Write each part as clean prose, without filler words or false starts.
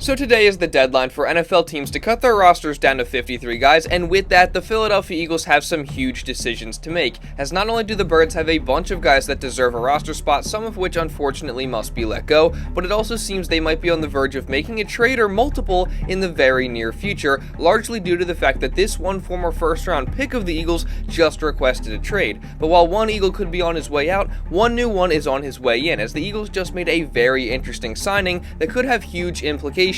So today is the deadline for NFL teams to cut their rosters down to 53 guys, and with that, the Philadelphia Eagles have some huge decisions to make, as not only do the Birds have a bunch of guys that deserve a roster spot, some of which unfortunately must be let go, but it also seems they might be on the verge of making a trade or multiple in the very near future, largely due to the fact that this one former first-round pick of the Eagles just requested a trade. But while one Eagle could be on his way out, one new one is on his way in, as the Eagles just made a very interesting signing that could have huge implications,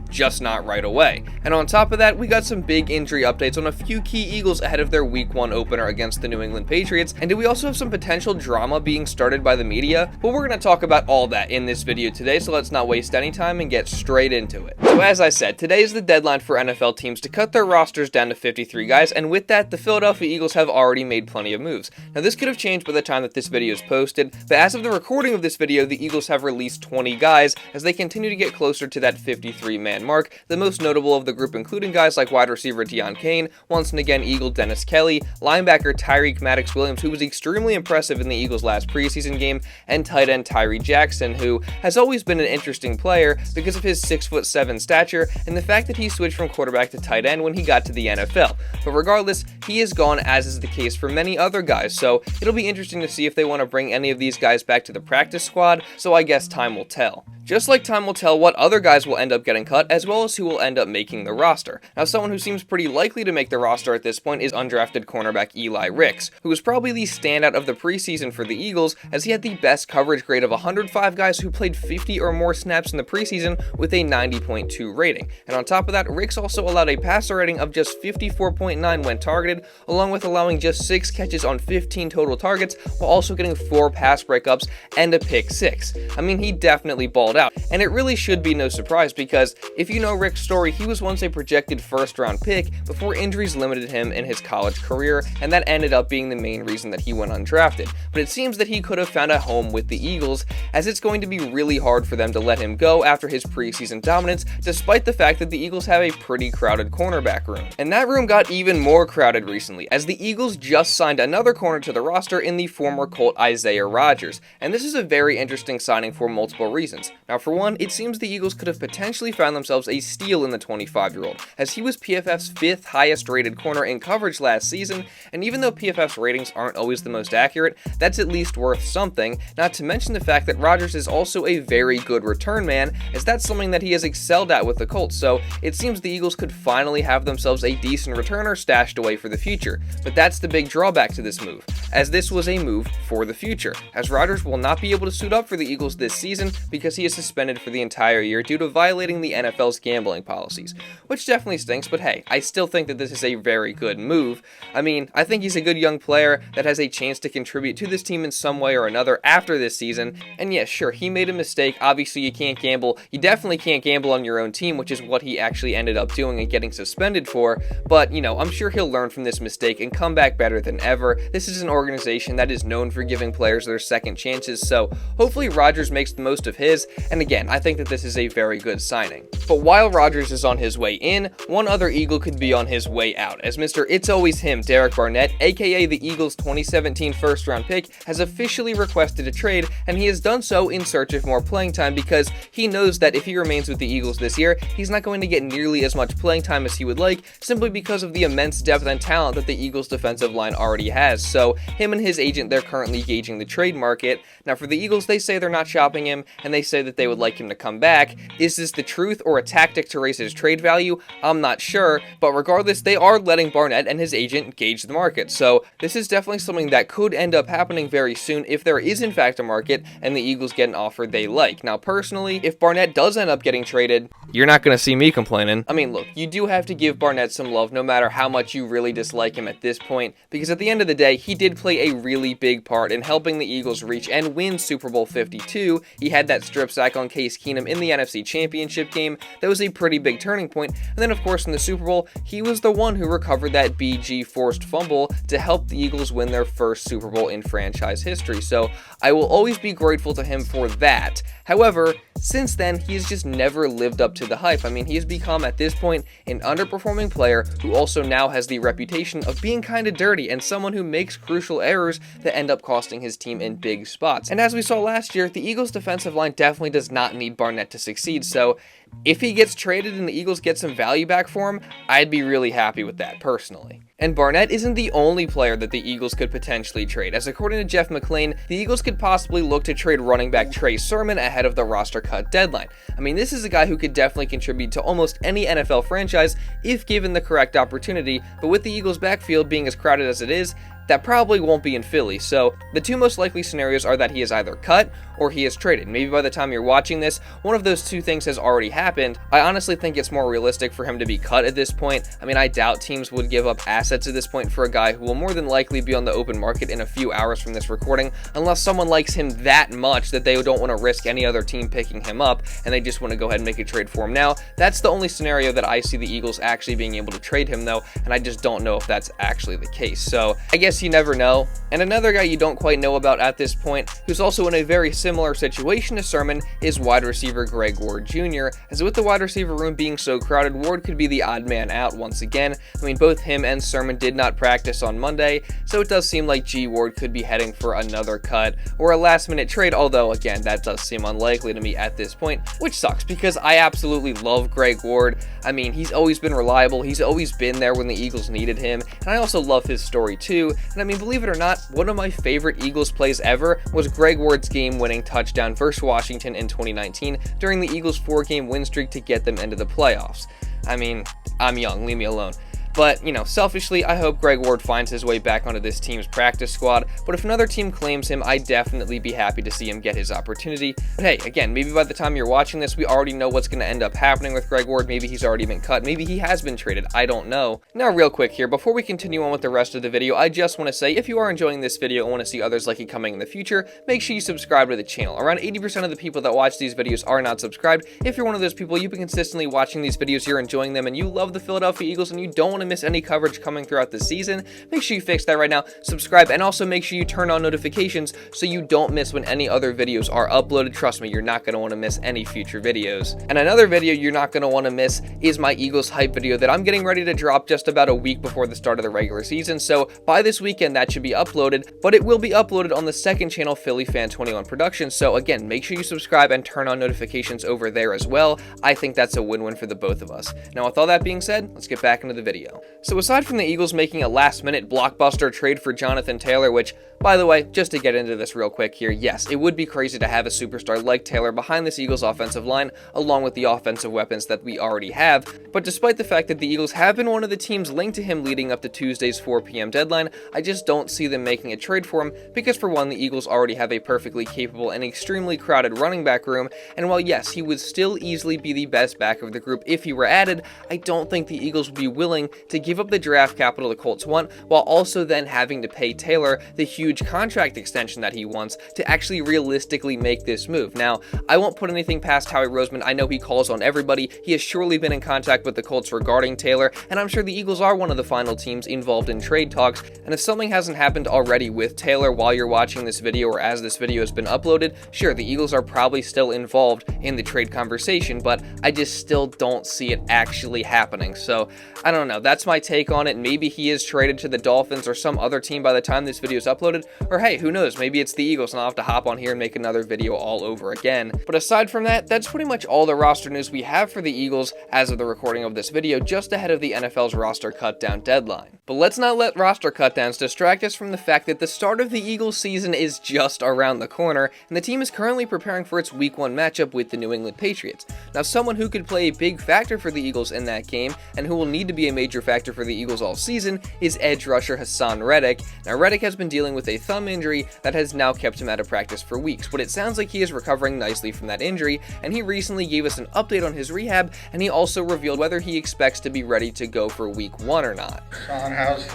just not right away. And on top of that, we got some big injury updates on a few key Eagles ahead of their Week 1 opener against the New England Patriots, and do we also have some potential drama being started by the media? But we're going to talk about all that in this video today, so let's not waste any time and get straight into it. So as I said, today is the deadline for NFL teams to cut their rosters down to 53 guys, and with that, the Philadelphia Eagles have already made plenty of moves. Now this could have changed by the time that this video is posted, but as of the recording of this video, the Eagles have released 20 guys as they continue to get closer to that 53-man mark, the most notable of the group including guys like wide receiver Deon Cain, once and again Eagle Dennis Kelly, linebacker Tyreek Maddox-Williams, who was extremely impressive in the Eagles' last preseason game, and tight end Tyree Jackson, who has always been an interesting player because of his 6'7" stature and the fact that he switched from quarterback to tight end when he got to the NFL. But regardless, he is gone, as is the case for many other guys, so it'll be interesting to see if they want to bring any of these guys back to the practice squad, so I guess time will tell. Just like time will tell what other guys will end up getting cut, as well as who will end up making the roster. Now, someone who seems pretty likely to make the roster at this point is undrafted cornerback Eli Ricks, who was probably the standout of the preseason for the Eagles, as he had the best coverage grade of 105 guys who played 50 or more snaps in the preseason with a 90.2 rating. And on top of that, Ricks also allowed a passer rating of just 54.9 when targeted, along with allowing just 6 catches on 15 total targets, while also getting 4 pass breakups and a pick 6. I mean, he definitely balled out, and it really should be no surprise because if you know Rick's story, he was once a projected first-round pick before injuries limited him in his college career, and that ended up being the main reason that he went undrafted. But it seems that he could have found a home with the Eagles, as it's going to be really hard for them to let him go after his preseason dominance, despite the fact that the Eagles have a pretty crowded cornerback room. And that room got even more crowded recently, as the Eagles just signed another corner to the roster in the former Colt Isaiah Rodgers, and this is a very interesting signing for multiple reasons. Now, for one, it seems the Eagles could have potentially found themselves a steal in the 25-year-old, as he was PFF's 5th highest rated corner in coverage last season, and even though PFF's ratings aren't always the most accurate, that's at least worth something, not to mention the fact that Rodgers is also a very good return man, as that's something that he has excelled at with the Colts, so it seems the Eagles could finally have themselves a decent returner stashed away for the future. But that's the big drawback to this move, as this was a move for the future, as Rodgers will not be able to suit up for the Eagles this season because he is suspended for the entire year due to violating the NFL's gambling policies, which definitely stinks, but hey, I still think that this is a very good move. I mean, I think he's a good young player that has a chance to contribute to this team in some way or another after this season, and yeah, sure, he made a mistake. Obviously, you can't gamble. You definitely can't gamble on your own team, which is what he actually ended up doing and getting suspended for, but, you know, I'm sure he'll learn from this mistake and come back better than ever. This is an organization that is known for giving players their second chances, so hopefully Rodgers makes the most of his, and again, I think that this is a very good signing. But while Rodgers is on his way in, one other Eagle could be on his way out, as Mr. It's Always Him, Derek Barnett, aka the Eagles' 2017 first-round pick, has officially requested a trade, and he has done so in search of more playing time because he knows that if he remains with the Eagles this year, he's not going to get nearly as much playing time as he would like, simply because of the immense depth and talent that the Eagles' defensive line already has. So him and his agent, they're currently gauging the trade market. Now for the Eagles, they say they're not shopping him, and they say that they would like him to come back. Is this the truth or a tactic to raise his trade value? I'm not sure, but regardless, they are letting Barnett and his agent gauge the market. So this is definitely something that could end up happening very soon if there is in fact a market and the Eagles get an offer they like. Now personally, if Barnett does end up getting traded, you're not going to see me complaining. I mean, look, you do have to give Barnett some love no matter how much you really dislike him at this point, because at the end of the day, he did play a really big part in helping the Eagles reach and win Super Bowl 52. He had that strip sack on Case Keenum in the NFC Championship game. That was a pretty big turning point. And then, of course, in the Super Bowl, he was the one who recovered that BG forced fumble to help the Eagles win their first Super Bowl in franchise history. So I will always be grateful to him for that. However, since then, he has just never lived up to the hype. I mean, he has become, at this point, an underperforming player who also now has the reputation of being kind of dirty and someone who makes crucial errors that end up costing his team in big spots. And as we saw last year, the Eagles' defensive line definitely does not need Barnett to succeed, so if he gets traded and the Eagles get some value back for him, I'd be really happy with that personally. And Barnett isn't the only player that the Eagles could potentially trade, as according to Jeff McLean, the Eagles could possibly look to trade running back Trey Sermon ahead of the roster cut deadline. I mean, this is a guy who could definitely contribute to almost any NFL franchise if given the correct opportunity, but with the Eagles' backfield being as crowded as it is, that probably won't be in Philly, so the two most likely scenarios are that he is either cut or he is traded. Maybe by the time you're watching this, one of those two things has already happened. I honestly think it's more realistic for him to be cut at this point. I mean, I doubt teams would give up assets at this point for a guy who will more than likely be on the open market in a few hours from this recording, unless someone likes him that much that they don't want to risk any other team picking him up, and they just want to go ahead and make a trade for him now. That's the only scenario that I see the Eagles actually being able to trade him, though, and I just don't know if that's actually the case. So I guess you never know. And another guy you don't quite know about at this point, who's also in a very similar situation to Sermon, is wide receiver Greg Ward Jr., as with the wide receiver room being so crowded, Ward could be the odd man out once again. I mean, both him and Sermon did not practice on Monday, so it does seem like G. Ward could be heading for another cut or a last-minute trade, although, again, that does seem unlikely to me at this point, which sucks because I absolutely love Greg Ward. I mean, he's always been reliable, he's always been there when the Eagles needed him, and I also love his story too. And I mean, believe it or not, one of my favorite Eagles plays ever was Greg Ward's game-winning touchdown versus Washington in 2019 during the Eagles' 4-game win streak to get them into the playoffs. I mean, I'm young, leave me alone. But, you know, selfishly, I hope Greg Ward finds his way back onto this team's practice squad, but if another team claims him, I'd definitely be happy to see him get his opportunity. But hey, again, maybe by the time you're watching this, we already know what's going to end up happening with Greg Ward. Maybe he's already been cut, maybe he has been traded, I don't know. Now, real quick here, before we continue on with the rest of the video, I just want to say, if you are enjoying this video and want to see others like it coming in the future, make sure you subscribe to the channel. Around 80% of the people that watch these videos are not subscribed. If you're one of those people, you've been consistently watching these videos, you're enjoying them, and you love the Philadelphia Eagles, and you don't want to miss any coverage coming throughout the season, make sure you fix that right now, subscribe, and also make sure you turn on notifications so you don't miss when any other videos are uploaded. Trust me, you're not going to want to miss any future videos. And another video you're not going to want to miss is my Eagles hype video that I'm getting ready to drop just about a week before the start of the regular season, so by this weekend that should be uploaded, but it will be uploaded on the second channel, Philly Fan 21 Productions, so again, make sure you subscribe and turn on notifications over there as well. I think that's a win-win for the both of us. Now, with all that being said, let's get back into the video. So aside from the Eagles making a last-minute blockbuster trade for Jonathan Taylor, which, by the way, just to get into this real quick here, yes, it would be crazy to have a superstar like Taylor behind this Eagles offensive line, along with the offensive weapons that we already have, but despite the fact that the Eagles have been one of the teams linked to him leading up to Tuesday's 4 p.m. deadline, I just don't see them making a trade for him, because for one, the Eagles already have a perfectly capable and extremely crowded running back room, and while yes, he would still easily be the best back of the group if he were added, I don't think the Eagles would be willing to give up the draft capital the Colts want, while also then having to pay Taylor the huge contract extension that he wants to actually realistically make this move. Now, I won't put anything past Howie Roseman. I know he calls on everybody. He has surely been in contact with the Colts regarding Taylor, and I'm sure the Eagles are one of the final teams involved in trade talks, and if something hasn't happened already with Taylor while you're watching this video or as this video has been uploaded, sure, the Eagles are probably still involved in the trade conversation, but I just still don't see it actually happening. So, I don't know. That's my take on it. Maybe he is traded to the Dolphins or some other team by the time this video is uploaded, or hey, who knows, maybe it's the Eagles and I'll have to hop on here and make another video all over again. But aside from that, that's pretty much all the roster news we have for the Eagles as of the recording of this video, just ahead of the NFL's roster cutdown deadline. But let's not let roster cutdowns distract us from the fact that the start of the Eagles season is just around the corner, and the team is currently preparing for its Week 1 matchup with the New England Patriots. Now, someone who could play a big factor for the Eagles in that game, and who will need to be a major factor for the Eagles all season, is edge rusher Haason Reddick. Now, Reddick has been dealing with a thumb injury that has now kept him out of practice for weeks, but it sounds like he is recovering nicely from that injury, and he recently gave us an update on his rehab, and he also revealed whether he expects to be ready to go for Week 1 or not. Son, how's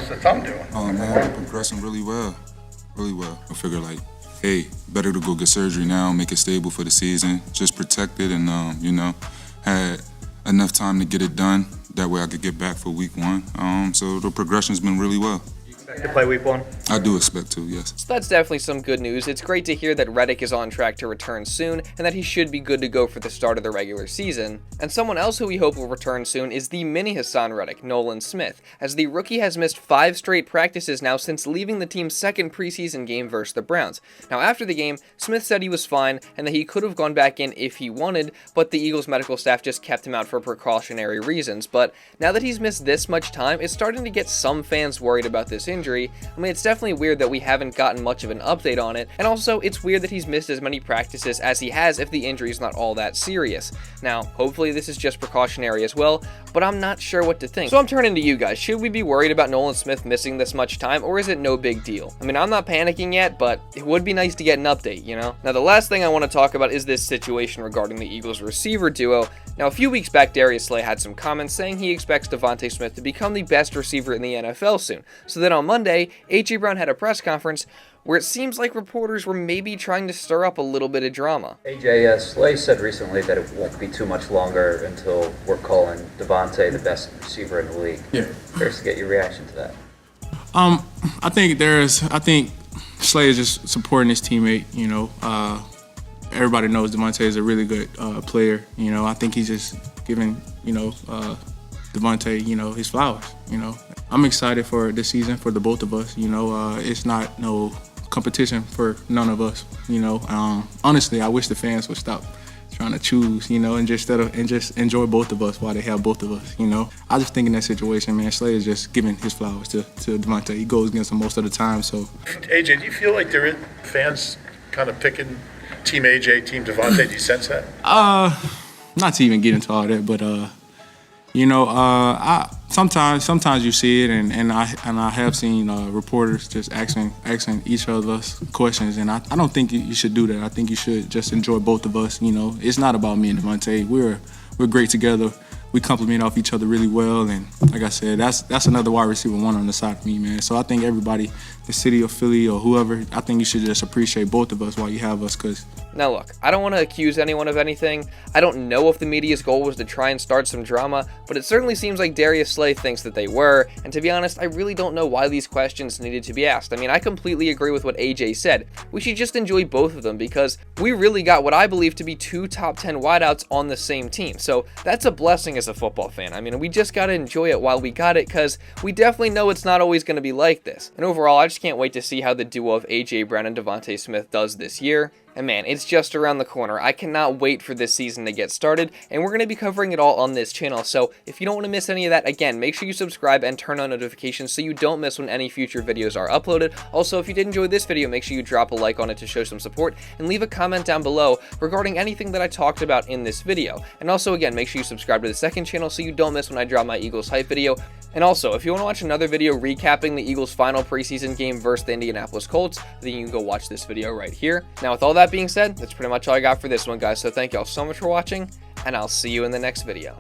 the thumb doing? Oh man, progressing really well. I figure like, hey, better to go get surgery now, make it stable for the season, just protect it, and had enough time to get it done. That way I could get back for Week 1. So the progression's been really well. You To play week 1? I do expect to, yes. So that's definitely some good news. It's great to hear that Reddick is on track to return soon and that he should be good to go for the start of the regular season. And someone else who we hope will return soon is the mini Haason Reddick, Nolan Smith, as the rookie has missed 5 straight practices now since leaving the team's second preseason game versus the Browns. Now after the game, Smith said he was fine and that he could have gone back in if he wanted, but the Eagles medical staff just kept him out for precautionary reasons. But now that he's missed this much time, it's starting to get some fans worried about this injury. I mean, it's definitely weird that we haven't gotten much of an update on it, and also it's weird that he's missed as many practices as he has if the injury is not all that serious. Now, hopefully this is just precautionary as well, but I'm not sure what to think. So I'm turning to you guys. Should we be worried about Nolan Smith missing this much time, or is it no big deal? I mean, I'm not panicking yet, but it would be nice to get an update, you know? Now, the last thing I want to talk about is this situation regarding the Eagles receiver duo. Now, a few weeks back, Darius Slay had some comments saying he expects DeVonta Smith to become the best receiver in the NFL soon. So then on Monday, A.J. Brown had a press conference where it seems like reporters were maybe trying to stir up a little bit of drama. AJ, Slay said recently that it won't be too much longer until we're calling DeVonta the best receiver in the league. Yeah. Curious to get your reaction to that. I think Slay is just supporting his teammate. You know, everybody knows DeVonta is a really good player. You know, I think he's just giving DeVonta his flowers. You know, I'm excited for this season for the both of us. You know, it's not no competition for none of us. You know, honestly, I wish the fans would stop trying to choose, you know, and just enjoy both of us while they have both of us, you know. I just think in that situation, man, Slay is just giving his flowers to DeVonta. He goes against him most of the time, so. AJ, do you feel like there is fans kind of picking Team AJ, Team DeVonta? Do you sense that? Not to even get into all that, but you know, sometimes you see it, and I have seen reporters just asking each of us questions, and I don't think you should do that. I think you should just enjoy both of us. You know, it's not about me and DeVonta. We're great together. We complement off each other really well, and like I said, that's another wide receiver one on the side of me, man. So I think everybody, the city of Philly or whoever, I think you should just appreciate both of us while you have us, cause. Now look, I don't want to accuse anyone of anything. I don't know if the media's goal was to try and start some drama, but it certainly seems like Darius Slay thinks that they were, and to be honest, I really don't know why these questions needed to be asked. I mean, I completely agree with what AJ said. We should just enjoy both of them because we really got what I believe to be 2 top 10 wideouts on the same team. So that's a blessing as a football fan. I mean, we just got to enjoy it while we got it because we definitely know it's not always going to be like this. And overall, I just can't wait to see how the duo of AJ Brown and DeVonta Smith does this year. And man, it's just around the corner. I cannot wait for this season to get started, and we're going to be covering it all on this channel. So if you don't want to miss any of that, again, make sure you subscribe and turn on notifications so you don't miss when any future videos are uploaded. Also, if you did enjoy this video, make sure you drop a like on it to show some support, and leave a comment down below regarding anything that I talked about in this video. And also, again, make sure you subscribe to the second channel so you don't miss when I drop my Eagles hype video. And also, if you want to watch another video recapping the Eagles' final preseason game versus the Indianapolis Colts, then you can go watch this video right here. Now, with all that being said, that's pretty much all I got for this one, guys. So thank y'all so much for watching, and I'll see you in the next video.